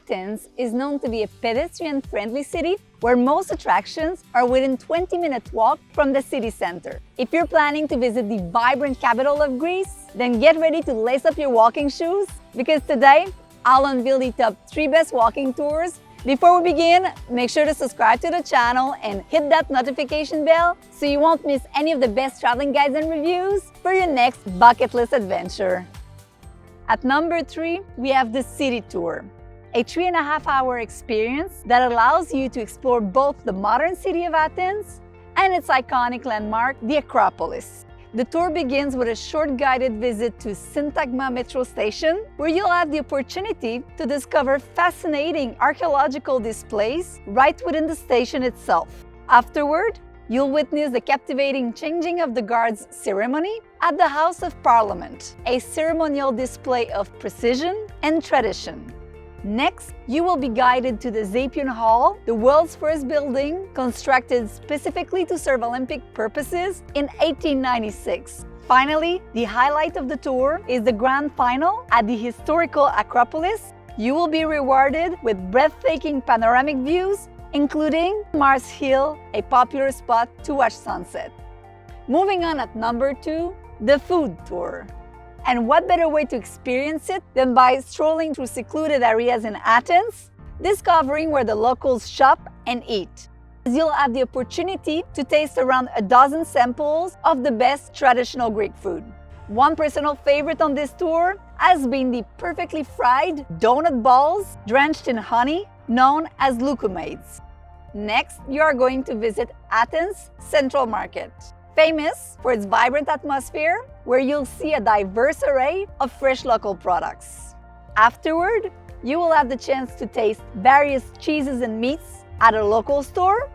Athens is known to be a pedestrian-friendly city where most attractions are within 20-minute walk from the city center. If you're planning to visit the vibrant capital of Greece, then get ready to lace up your walking shoes because today I'll unveil the top 3 best walking tours. Before we begin, make sure to subscribe to the channel and hit that notification bell so you won't miss any of the best traveling guides and reviews for your next bucket list adventure. At number 3, we have the City Tour, a 3.5-hour experience that allows you to explore both the modern city of Athens and its iconic landmark, the Acropolis. The tour begins with a short guided visit to Syntagma metro station, where you'll have the opportunity to discover fascinating archaeological displays right within the station itself. Afterward, you'll witness the captivating changing of the guards ceremony at the House of Parliament, a ceremonial display of precision and tradition. Next, you will be guided to the Zapion Hall, the world's first building constructed specifically to serve Olympic purposes in 1896. Finally, the highlight of the tour is the grand final at the historical Acropolis. You will be rewarded with breathtaking panoramic views, including Mars Hill, a popular spot to watch sunset. Moving on at number 2, the Food Tour. And what better way to experience it than by strolling through secluded areas in Athens, discovering where the locals shop and eat. You'll have the opportunity to taste around a dozen samples of the best traditional Greek food. One personal favorite on this tour has been the perfectly fried donut balls drenched in honey, known as loukoumades. Next, you are going to visit Athens Central Market, famous for its vibrant atmosphere, where you'll see a diverse array of fresh local products. Afterward, you will have the chance to taste various cheeses and meats at a local store,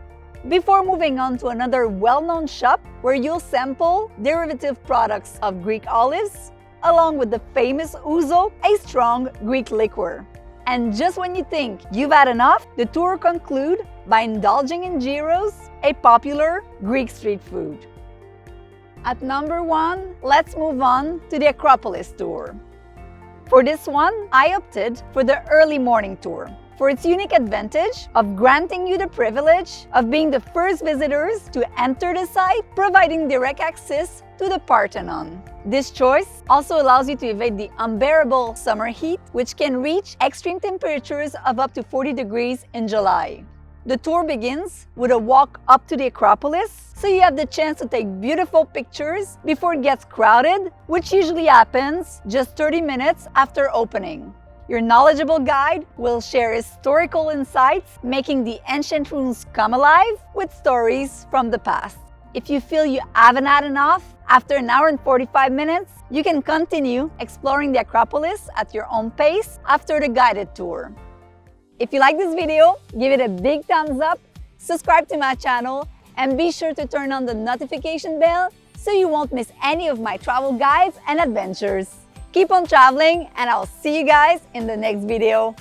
before moving on to another well-known shop where you'll sample derivative products of Greek olives, along with the famous ouzo, a strong Greek liquor. And just when you think you've had enough, the tour concludes by indulging in gyros, a popular Greek street food. At number 1, let's move on to the Acropolis Tour. For this one, I opted for the early morning tour, for its unique advantage of granting you the privilege of being the first visitors to enter the site, providing direct access to the Parthenon. This choice also allows you to evade the unbearable summer heat, which can reach extreme temperatures of up to 40 degrees in July. The tour begins with a walk up to the Acropolis, so you have the chance to take beautiful pictures before it gets crowded, which usually happens just 30 minutes after opening. Your knowledgeable guide will share historical insights, making the ancient ruins come alive with stories from the past. If you feel you haven't had enough, after an hour and 45 minutes, you can continue exploring the Acropolis at your own pace after the guided tour. If you like this video, give it a big thumbs up, subscribe to my channel, and be sure to turn on the notification bell so you won't miss any of my travel guides and adventures. Keep on traveling, and I'll see you guys in the next video.